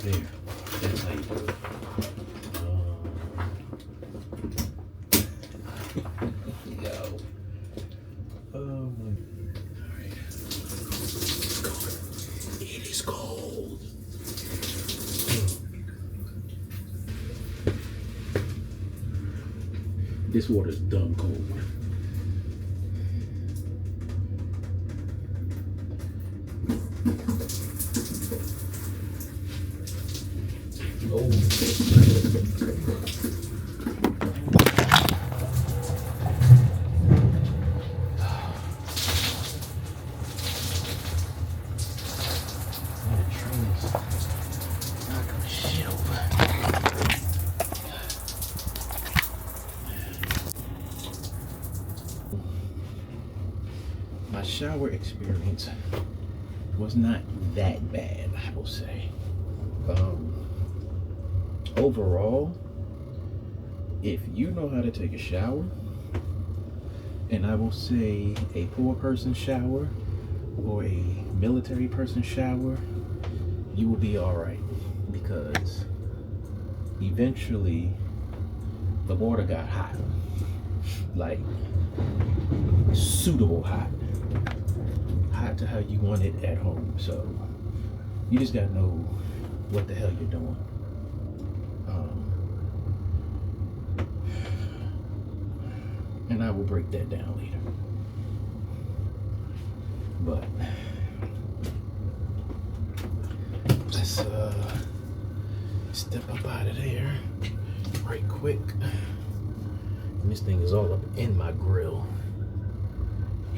There. That's how you do it. Yo. Oh my. Alright. It is cold. This water's dumb cold. Oh. My shower experience was not that bad, I will say. Overall, if you know how to take a shower, and I will say a poor person shower or a military person shower, you will be all right, because eventually the water got hot, like suitable hot to how you want it at home. So you just gotta know what the hell you're doing. And I will break that down later. But let's step up out of there right quick. And this thing is all up in my grill.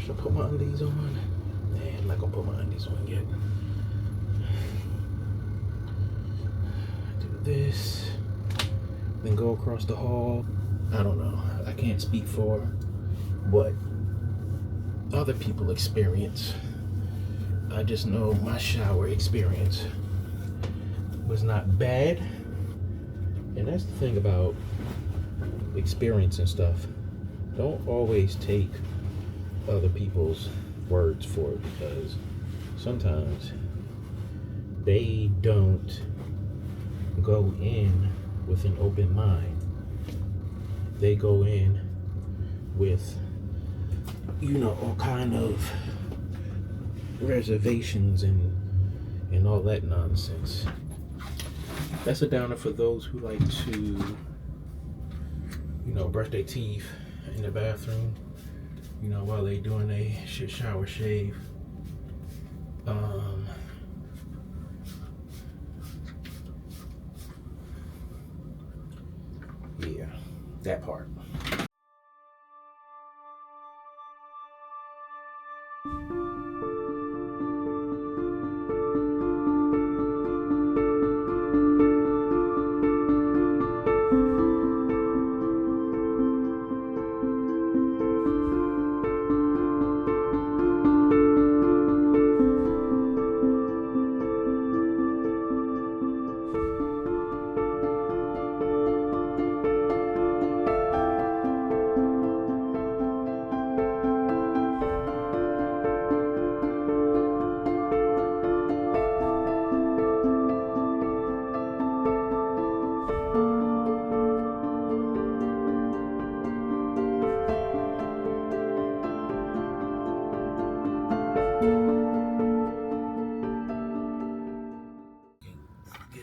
Should I put my undies on? Nah, I'm not gonna put my undies on yet. Do this, then go across the hall. I don't know. I can't speak for what other people experience. I just know my shower experience was not bad. And that's the thing about experience and stuff. Don't always take other people's words for it, because sometimes they don't go in with an open mind. They go in with, all kind of reservations and all that nonsense. That's a downer for those who like to, brush their teeth in the bathroom, while they doing a shit shower shave. Yeah, that part.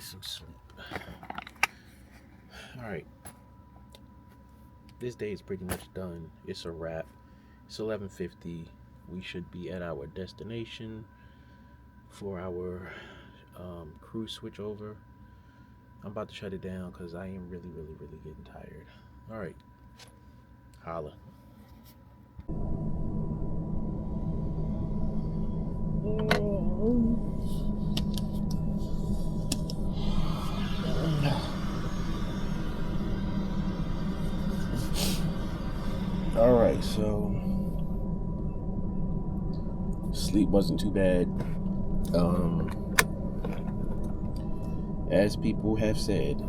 Some sleep. All right, this day is pretty much done. It's a wrap. It's 11:50. We should be at our destination for our crew switchover. I'm about to shut it down because I am really getting tired. All right, holla. All right, so sleep wasn't too bad. As people have said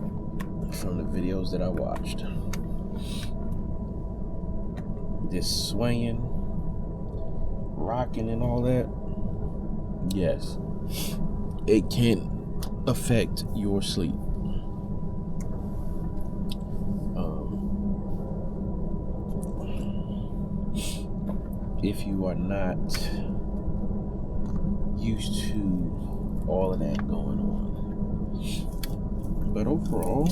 from the videos that I watched, this swaying, rocking, and all that, yes, it can affect your sleep. If you are not used to all of that going on. But overall,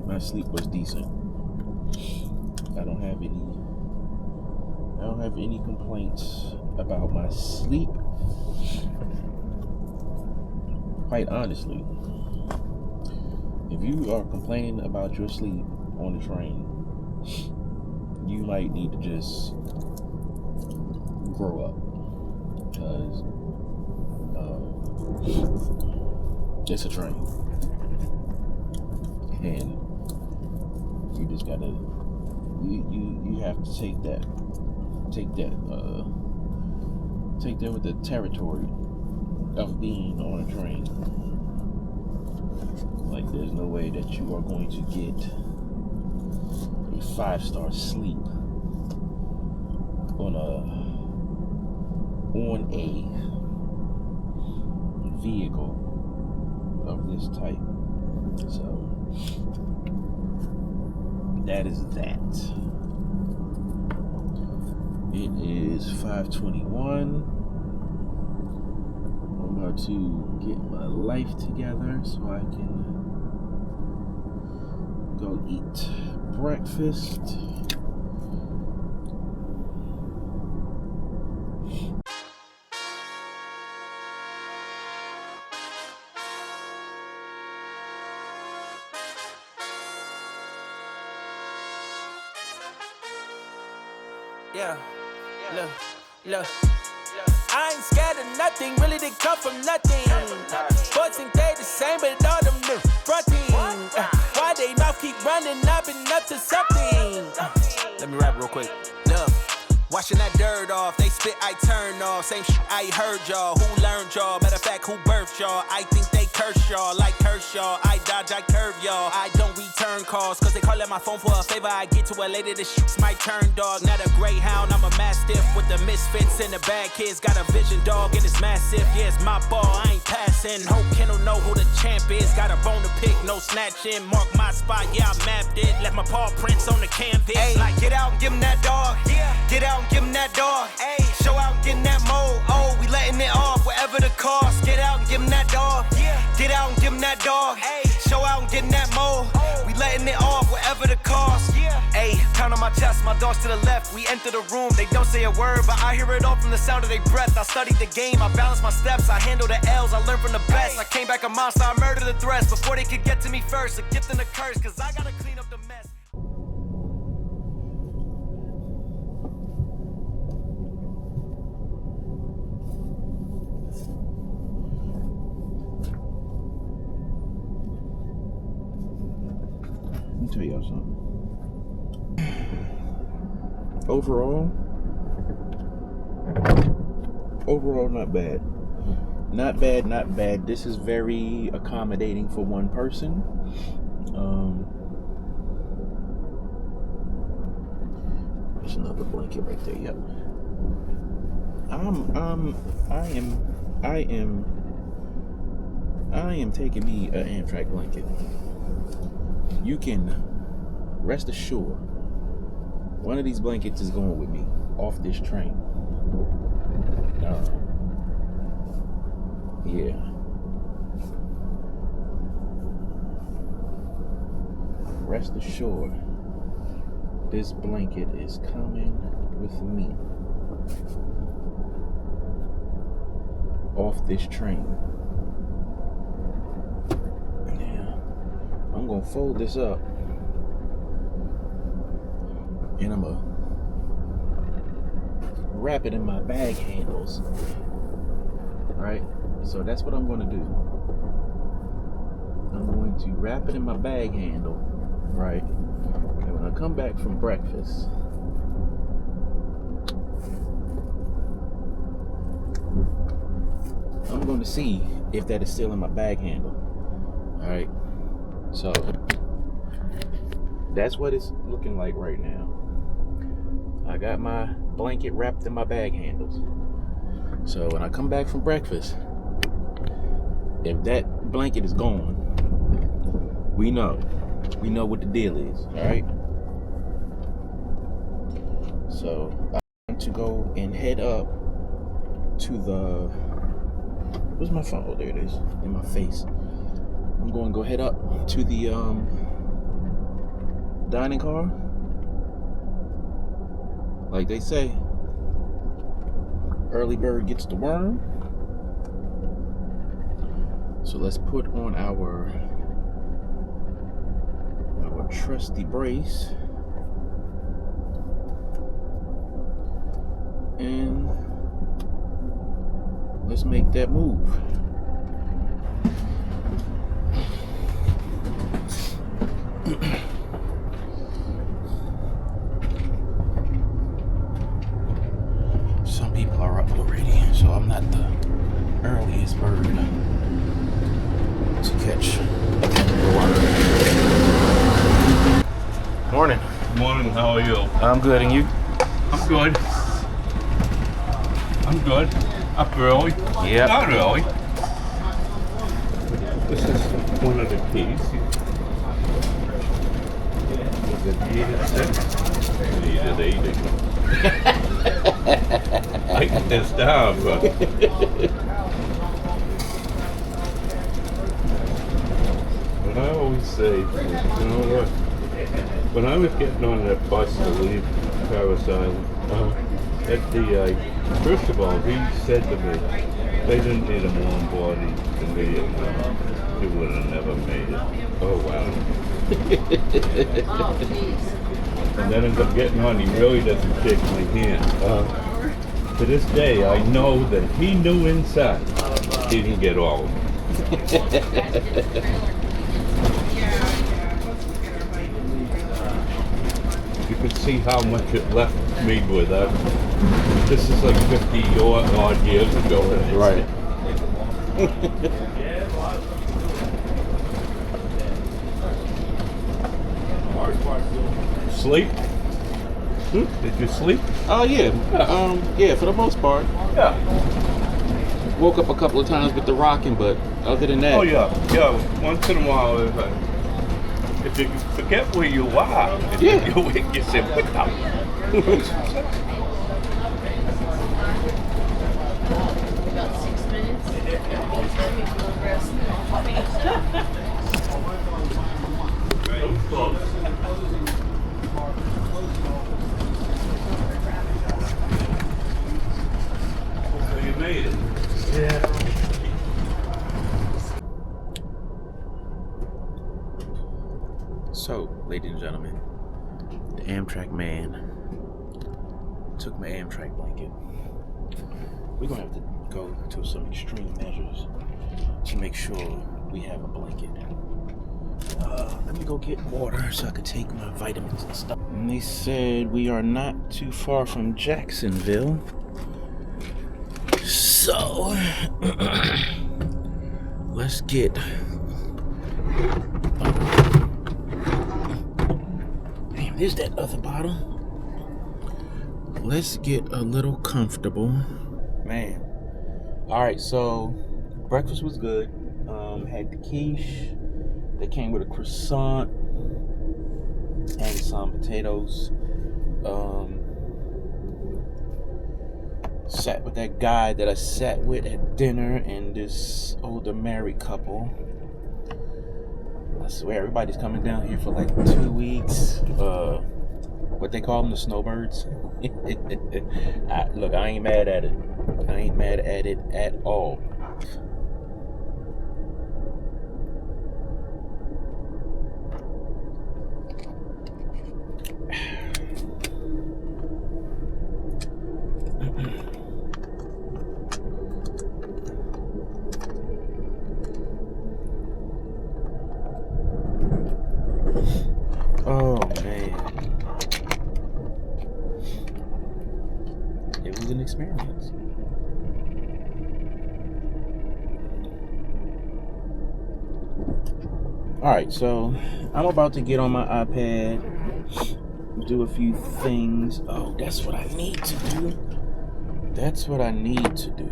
my sleep was decent. I don't have any complaints about my sleep. Quite honestly, if you are complaining about your sleep on the train, you might need to just grow up, because it's a train, and you just gotta you have to take that with the territory of being on a train. Like, there's no way that you are going to get a 5-star sleep on a vehicle of this type. So that is that. It is 5:21. I'm about to get my life together so I can go eat breakfast. Yeah, look. I ain't scared of nothing, really they come from nothing. Boys think they the same, but all them new fronting. Why they mouth keep running, I've been up to something. Let me rap real quick. Look, washing that dirt off, they spit, I turn off. Same shit I heard y'all, who learned y'all? Matter of fact, who birthed y'all? I think they curse y'all, like curse y'all. I dodge, I curve y'all. I don't return calls, cause they call at my phone for a favor. I get to it later, this shit's my turn, dog. Not a greyhound, I'm a mastiff with the misfits and the bad kids. Got a vision, dog, and it's massive. Yeah, it's my ball, I ain't passing. Hope Kendall know who the champ is. Got a bone to pick, no snatching. Mark my spot, yeah, I mapped it. Left my paw prints on the canvas. Ay, like, get out and give him that dog. Yeah. Get out and give him that dog. Ay. Show out and give him that mold. Oh, we letting it off, whatever the cost. Get out and give him that dog. Yeah. Get out and give him that dog. Ay. Show out and give him that mold. Oh. We letting it off, whatever the cost. Yeah. Ay, pound on my chest, my dogs to the left. We enter the room, they don't say a word, but I hear it all from the sound of their breath. I studied the game, I balance my steps, I handle the L's, I learn from the best. I came back a monster, I murdered the threats before they could get to me first. A gift and a curse, cause I gotta clean up the mess. Let me tell y'all something. Overall, not bad. Not bad. This is very accommodating for one person. There's another blanket right there. Yep. I am taking me an Amtrak blanket. You can rest assured, one of these blankets is going with me off this train. Yeah. Rest assured, this blanket is coming with me off this train. Yeah. I'm gonna fold this up, and I'm gonna wrap it in my bag handles. Right? So that's what I'm gonna do. I'm going to wrap it in my bag handle, right? And when I come back from breakfast, I'm going to see if that is still in my bag handle. All right. So that's what it's looking like right now. I got my blanket wrapped in my bag handles. So when I come back from breakfast, if that blanket is gone, we know what the deal is. All right. So I want to go and head up to the. Where's my phone? Oh, there it is in my face. I'm going to go head up to the dining car. Like they say, early bird gets the worm. So let's put on our trusty brace and let's make that move. Some people are up already, so I'm not the earliest bird to catch the worm. Morning. Morning, how are you? I'm good, and you? I'm good. I'm good. Up early? Yep. Not early. This is one of the keys. Was it 8 at 6? It 80. I get this down, but... But I always say, you know what? When I was getting on that bus to leave Paris Island, at the, first of all, he said to me, they didn't need a warm body to Vietnam. He would have never made it. Oh, wow. And then as I'm getting on, he really doesn't shake my hand. To this day, I know that he knew inside he didn't get all of it. You can see how much it left me with that. This is like 50 odd years ago. Right. Sleep? Did you sleep? Oh yeah. Yeah, for the most part. Yeah. Woke up a couple of times with the rocking, but other than that. Oh yeah. Once in a while, if you forget where you are, Yeah. you say, what the? About 6 minutes. So you made it. Yeah. So, ladies and gentlemen, the Amtrak man took my Amtrak blanket. We're gonna have to go to some extreme measures to make sure we have a blanket. Let me go get water so I could take my vitamins and stuff. And they said we are not too far from Jacksonville. So, let's get... Damn, there's that other bottle. Let's get a little comfortable. Man. Alright, so breakfast was good. Had the quiche that came with a croissant and some potatoes. Sat with that guy that I sat with at dinner and this older married couple. I swear everybody's coming down here for like 2 weeks. What they call them, the snowbirds. Look, I ain't mad at it. I ain't mad at it at all. Oh man, it was an experience. Alright, so I'm about to get on my iPad, do a few things. Oh, that's what I need to do. That's what I need to do.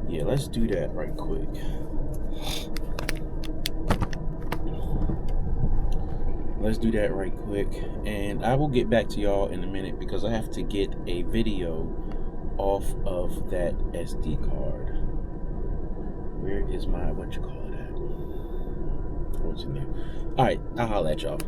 Yeah, let's do that right quick. Let's do that right quick, and I will get back to y'all in a minute because I have to get a video off of that SD card. Where is my, what you call it at? What's in there? All right, I'll holler at y'all.